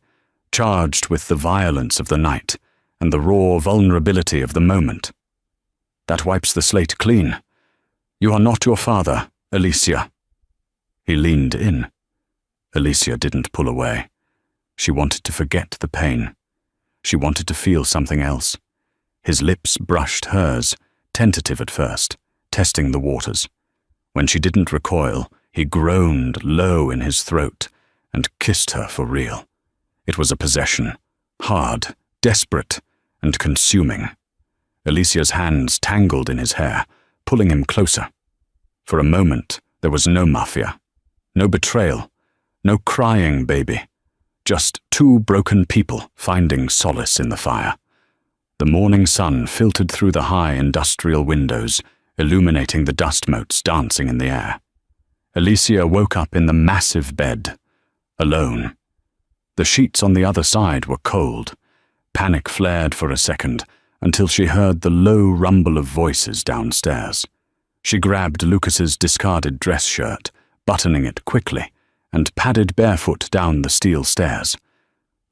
charged with the violence of the night and the raw vulnerability of the moment. "That wipes the slate clean. You are not your father, Alicia." He leaned in. Alicia didn't pull away. She wanted to forget the pain. She wanted to feel something else. His lips brushed hers, tentative at first, testing the waters. When she didn't recoil, he groaned low in his throat and kissed her for real. It was a possession, hard, desperate, and consuming. Alicia's hands tangled in his hair, pulling him closer. For a moment, there was no Mafia, no betrayal, no crying baby, just 2 broken people finding solace in the fire. The morning sun filtered through the high industrial windows, illuminating the dust motes dancing in the air. Alicia woke up in the massive bed, alone. The sheets on the other side were cold. Panic flared for a second, until she heard the low rumble of voices downstairs. She grabbed Lucas's discarded dress shirt, buttoning it quickly, and padded barefoot down the steel stairs.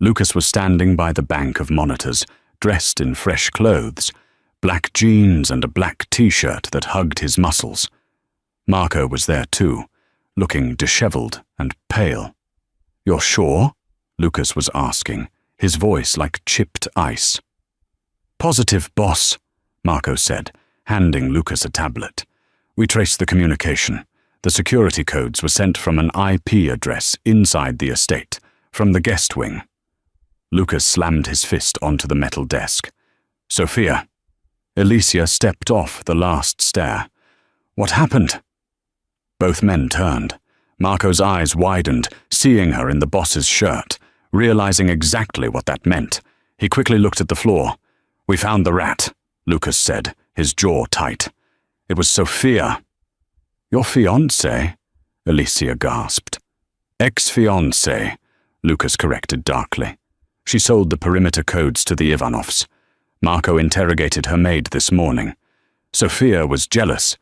Lucas was standing by the bank of monitors, dressed in fresh clothes, black jeans and a black t-shirt that hugged his muscles. Marco was there too, looking disheveled and pale. "You're sure?" Lucas was asking, his voice like chipped ice. "Positive, boss," Marco said, handing Lucas a tablet. "We traced the communication. The security codes were sent from an IP address inside the estate, from the guest wing." Lucas slammed his fist onto the metal desk. "Sophia." Alicia stepped off the last stair. "What happened?" Both men turned. Marco's eyes widened, seeing her in the boss's shirt, realizing exactly what that meant. He quickly looked at the floor. "We found the rat," Lucas said, his jaw tight. "It was Sophia." "Your fiancé?" Alicia gasped. "Ex-fiancé," Lucas corrected darkly. "She sold the perimeter codes to the Ivanovs. Marco interrogated her maid this morning. Sophia was jealous.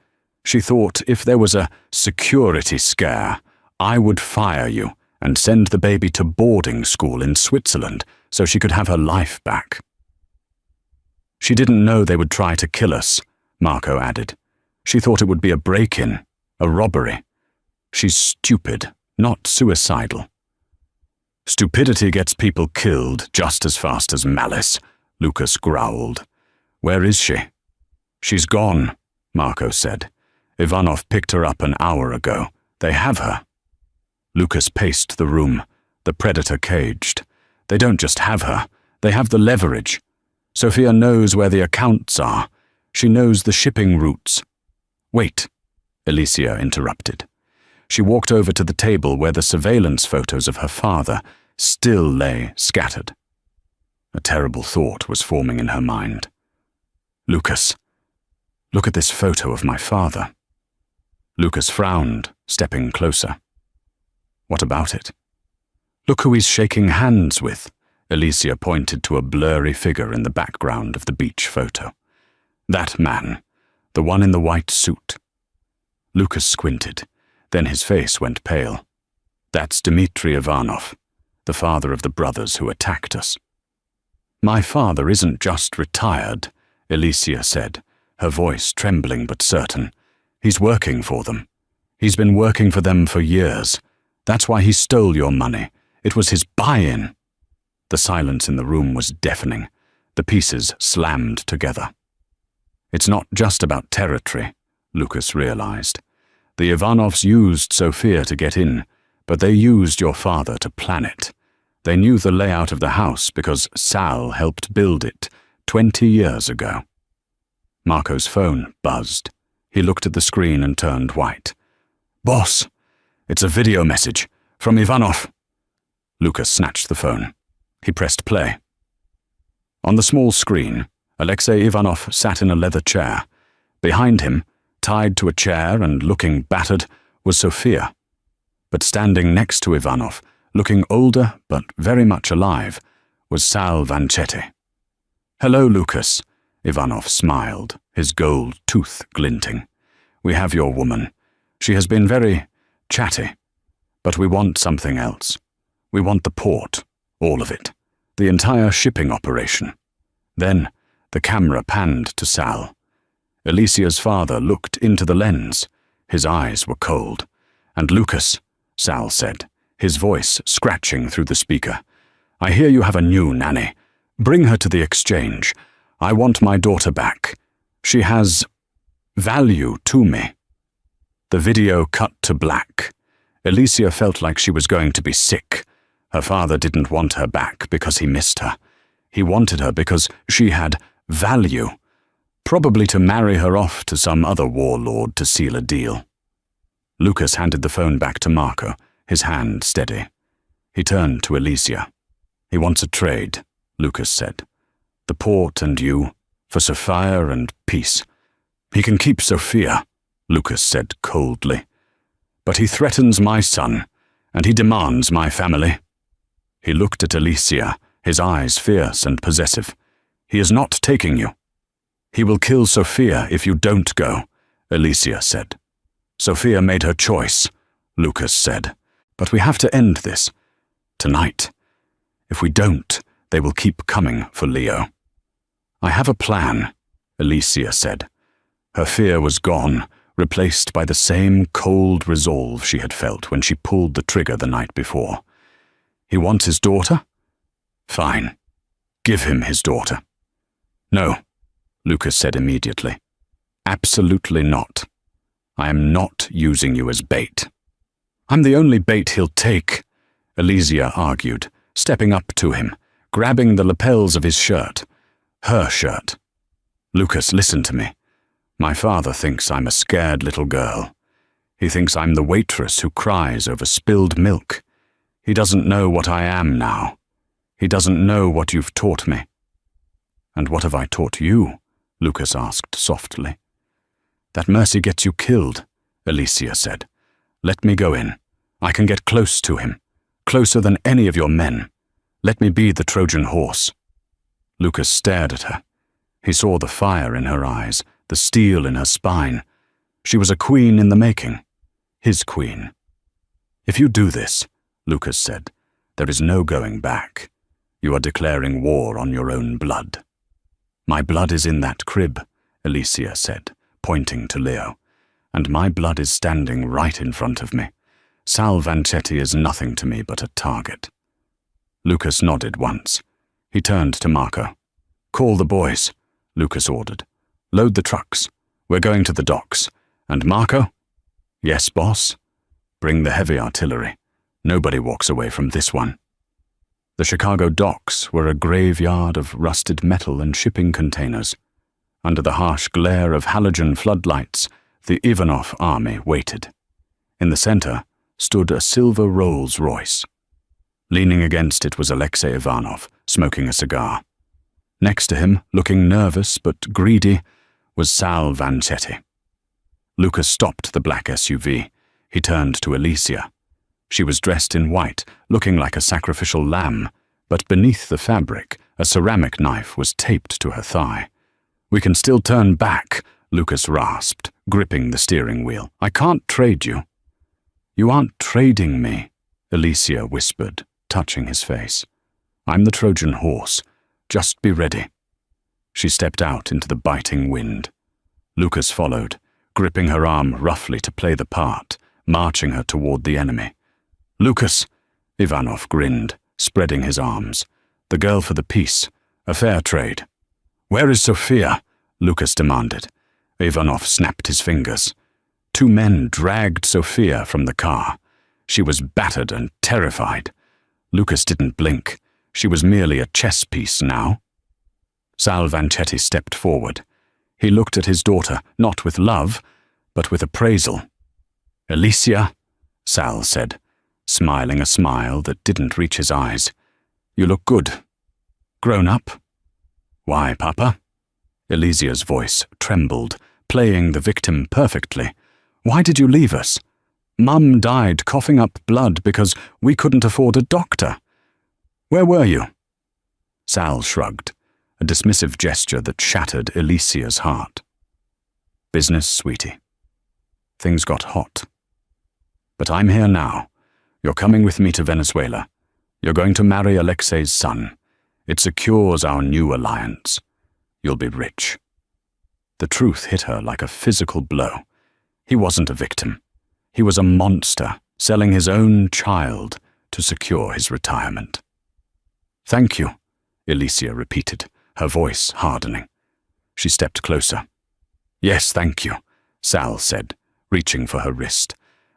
She thought if there was a security scare, I would fire you and send the baby to boarding school in Switzerland so she could have her life back." "She didn't know they would try to kill us," Marco added. "She thought it would be a break-in, a robbery. She's stupid, not suicidal." "Stupidity gets people killed just as fast as malice," Lucas growled. "Where is she?" "She's gone," Marco said. "Ivanov picked her up an hour ago. They have her." Lucas paced the room, the predator caged. "They don't just have her, they have the leverage. Sophia knows where the accounts are. She knows the shipping routes." "Wait," Alicia interrupted. She walked over to the table where the surveillance photos of her father still lay scattered. A terrible thought was forming in her mind. "Lucas, look at this photo of my father." Lucas frowned, stepping closer. "What about it?" "Look who he's shaking hands with." Alicia pointed to a blurry figure in the background of the beach photo. "That man, the one in the white suit." Lucas squinted, then his face went pale. "That's Dmitri Ivanov, the father of the brothers who attacked us." "My father isn't just retired," Alicia said, her voice trembling but certain. "He's working for them. He's been working for them for years. That's why he stole your money. It was his buy-in." The silence in the room was deafening. The pieces slammed together. "It's not just about territory," Lucas realized. "The Ivanovs used Sophia to get in, but they used your father to plan it. They knew the layout of the house because Sal helped build it 20 years ago." Marco's phone buzzed. He looked at the screen and turned white. "Boss, it's a video message from Ivanov." Lucas snatched the phone. He pressed play. On the small screen, Alexei Ivanov sat in a leather chair. Behind him, tied to a chair and looking battered, was Sophia. But standing next to Ivanov, looking older but very much alive, was Sal Vanchetti. "Hello, Lucas," Ivanov smiled, his gold tooth glinting. "We have your woman. She has been very chatty, but we want something else. We want the port, all of it, the entire shipping operation." Then the camera panned to Sal. Alicia's father looked into the lens. His eyes were cold. "And Lucas," Sal said, his voice scratching through the speaker, "I hear you have a new nanny. Bring her to the exchange. I want my daughter back. She has value to me." The video cut to black. Alicia felt like she was going to be sick. Her father didn't want her back because he missed her. He wanted her because she had value, probably to marry her off to some other warlord to seal a deal. Lucas handed the phone back to Marco, his hand steady. He turned to Alicia. "He wants a trade," Lucas said. "The port and you, for Sophia and peace." "He can keep Sophia," Lucas said coldly. "But he threatens my son, and he demands my family." He looked at Alicia, his eyes fierce and possessive. "He is not taking you." "He will kill Sophia if you don't go," Alicia said. "Sophia made her choice," Lucas said, But we have to end this. Tonight. If we don't, they will keep coming for Leo. I have a plan, Alicia said. Her fear was gone, replaced by the same cold resolve she had felt when she pulled the trigger the night before. He wants his daughter? Fine. Give him his daughter. No, Lucas said immediately. Absolutely not. I am not using you as bait. I'm the only bait he'll take, Alicia argued, stepping up to him, grabbing the lapels of his shirt. Her shirt. Lucas, listen to me. My father thinks I'm a scared little girl. He thinks I'm the waitress who cries over spilled milk. He doesn't know what I am now. He doesn't know what you've taught me. And what have I taught you? Lucas asked softly. That mercy gets you killed, Alicia said. Let me go in. I can get close to him, closer than any of your men. Let me be the Trojan horse. Lucas stared at her. He saw the fire in her eyes, the steel in her spine. She was a queen in the making. His queen. If you do this, Lucas said, there is no going back. You are declaring war on your own blood. My blood is in that crib, Alicia said, pointing to Leo, and my blood is standing right in front of me. Sal Vanchetti is nothing to me but a target. Lucas nodded once. He turned to Marco. Call the boys, Lucas ordered. Load the trucks. We're going to the docks. And Marco? Yes, boss. Bring the heavy artillery. Nobody walks away from this one. The Chicago docks were a graveyard of rusted metal and shipping containers. Under the harsh glare of halogen floodlights, the Ivanov army waited. In the center stood a silver Rolls-Royce. Leaning against it was Alexei Ivanov, smoking a cigar. Next to him, looking nervous but greedy, was Sal Vanchetti. Lucas stopped the black SUV. He turned to Alicia. She was dressed in white, looking like a sacrificial lamb, but beneath the fabric, a ceramic knife was taped to her thigh. We can still turn back, Lucas rasped, gripping the steering wheel. I can't trade you. You aren't trading me, Alicia whispered, touching his face. I'm the Trojan horse. Just be ready. She stepped out into the biting wind. Lucas followed, gripping her arm roughly to play the part, marching her toward the enemy. Lucas, Ivanov grinned, spreading his arms. The girl for the peace, a fair trade. Where is Sophia? Lucas demanded. Ivanov snapped his fingers. Two men dragged Sophia from the car. She was battered and terrified. Lucas didn't blink. She was merely a chess piece now. Sal Vanchetti stepped forward. He looked at his daughter, not with love, but with appraisal. Alicia, Sal said, smiling a smile that didn't reach his eyes. You look good. Grown up? Why, Papa? Alicia's voice trembled, playing the victim perfectly. Why did you leave us? Mum died coughing up blood because we couldn't afford a doctor. Where were you? Sal shrugged, a dismissive gesture that shattered Alicia's heart. Business, sweetie. Things got hot. But I'm here now. You're coming with me to Venezuela. You're going to marry Alexei's son. It secures our new alliance. You'll be rich. The truth hit her like a physical blow. He wasn't a victim. He was a monster, selling his own child to secure his retirement. Thank you, Alicia repeated, her voice hardening. She stepped closer. Yes, thank you, Sal said, reaching for her wrist.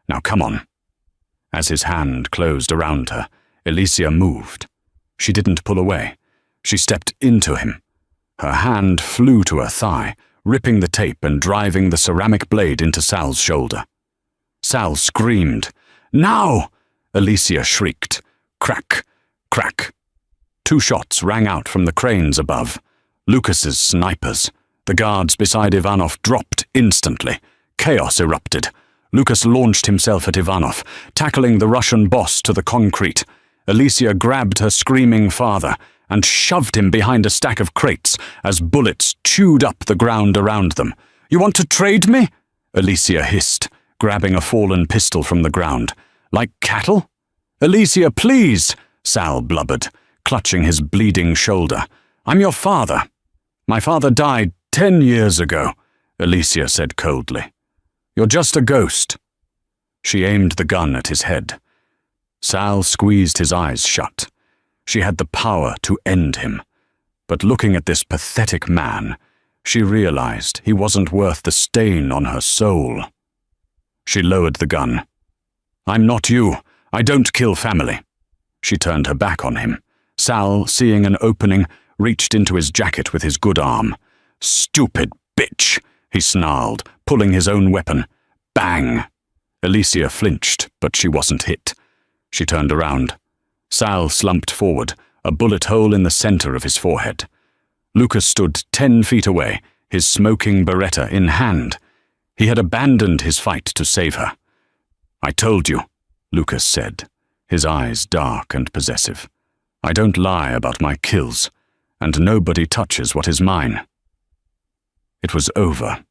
Now come on. As his hand closed around her, Alicia moved. She didn't pull away. She stepped into him. Her hand flew to her thigh, ripping the tape and driving the ceramic blade into Sal's shoulder. Sal screamed. Now! Alicia shrieked. Crack, crack. 2 shots rang out from the cranes above. Lucas's snipers. The guards beside Ivanov dropped instantly. Chaos erupted. Lucas launched himself at Ivanov, tackling the Russian boss to the concrete. Alicia grabbed her screaming father and shoved him behind a stack of crates as bullets chewed up the ground around them. You want to trade me? Alicia hissed, grabbing a fallen pistol from the ground. Like cattle? "Alicia, please!" Sal blubbered, clutching his bleeding shoulder. "I'm your father." "My father died 10 years ago," Alicia said coldly. "You're just a ghost." She aimed the gun at his head. Sal squeezed his eyes shut. She had the power to end him. But looking at this pathetic man, she realized he wasn't worth the stain on her soul. She lowered the gun. "I'm not you. I don't kill family." She turned her back on him. Sal, seeing an opening, reached into his jacket with his good arm. "Stupid bitch," he snarled, pulling his own weapon. Bang! Alicia flinched, but she wasn't hit. She turned around. Sal slumped forward, a bullet hole in the center of his forehead. Lucas stood 10 feet away, his smoking Beretta in hand. He had abandoned his fight to save her. "I told you," Lucas said, his eyes dark and possessive. "I don't lie about my kills, and nobody touches what is mine." It was over.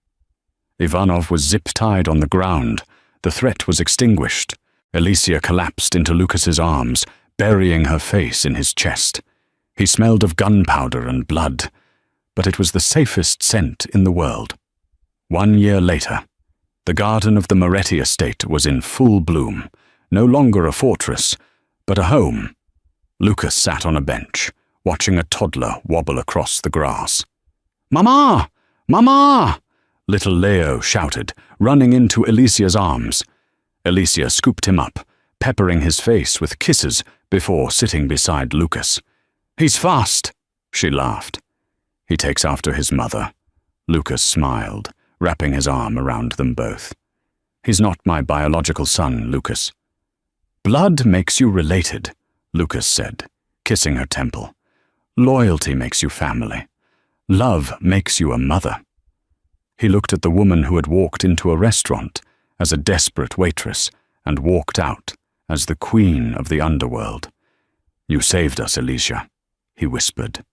Ivanov was zip-tied on the ground. The threat was extinguished. Alicia collapsed into Lucas's arms, burying her face in his chest. He smelled of gunpowder and blood, but it was the safest scent in the world. 1 year later, the garden of the Moretti estate was in full bloom, no longer a fortress, but a home. Lucas sat on a bench, watching a toddler wobble across the grass. "Mama! Mama!" Little Leo shouted, running into Alicia's arms. Alicia scooped him up, peppering his face with kisses before sitting beside Lucas. "He's fast," she laughed. "He takes after his mother." Lucas smiled, wrapping his arm around them both. "He's not my biological son, Lucas." "Blood makes you related," Lucas said, kissing her temple. "Loyalty makes you family. Love makes you a mother." He looked at the woman who had walked into a restaurant as a desperate waitress and walked out as the queen of the underworld. "You saved us, Alicia," he whispered.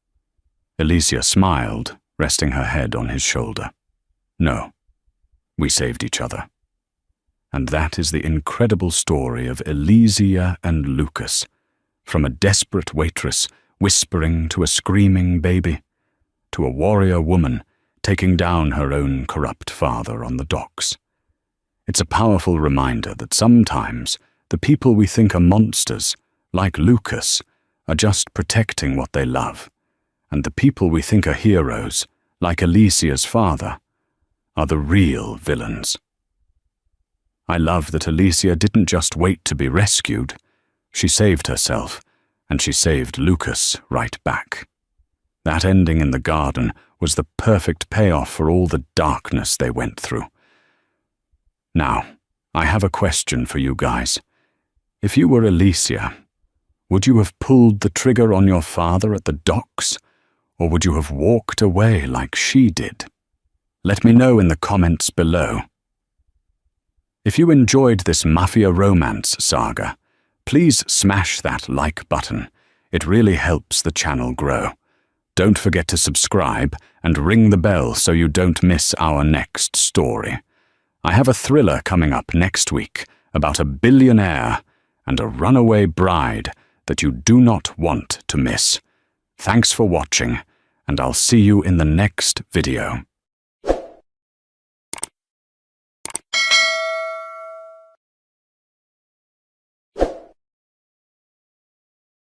Alicia smiled, resting her head on his shoulder. "No, we saved each other." And that is the incredible story of Alicia and Lucas, from a desperate waitress whispering to a screaming baby, to a warrior woman taking down her own corrupt father on the docks. It's a powerful reminder that sometimes the people we think are monsters, like Lucas, are just protecting what they love, and the people we think are heroes, like Alicia's father, are the real villains. I love that Alicia didn't just wait to be rescued. She saved herself, and she saved Lucas right back. That ending in the garden was the perfect payoff for all the darkness they went through. Now, I have a question for you guys. If you were Alicia, would you have pulled the trigger on your father at the docks, or would you have walked away like she did? Let me know in the comments below. If you enjoyed this Mafia romance saga, please smash that like button. It really helps the channel grow. Don't forget to subscribe and ring the bell so you don't miss our next story. I have a thriller coming up next week about a billionaire and a runaway bride that you do not want to miss. Thanks for watching, and I'll see you in the next video.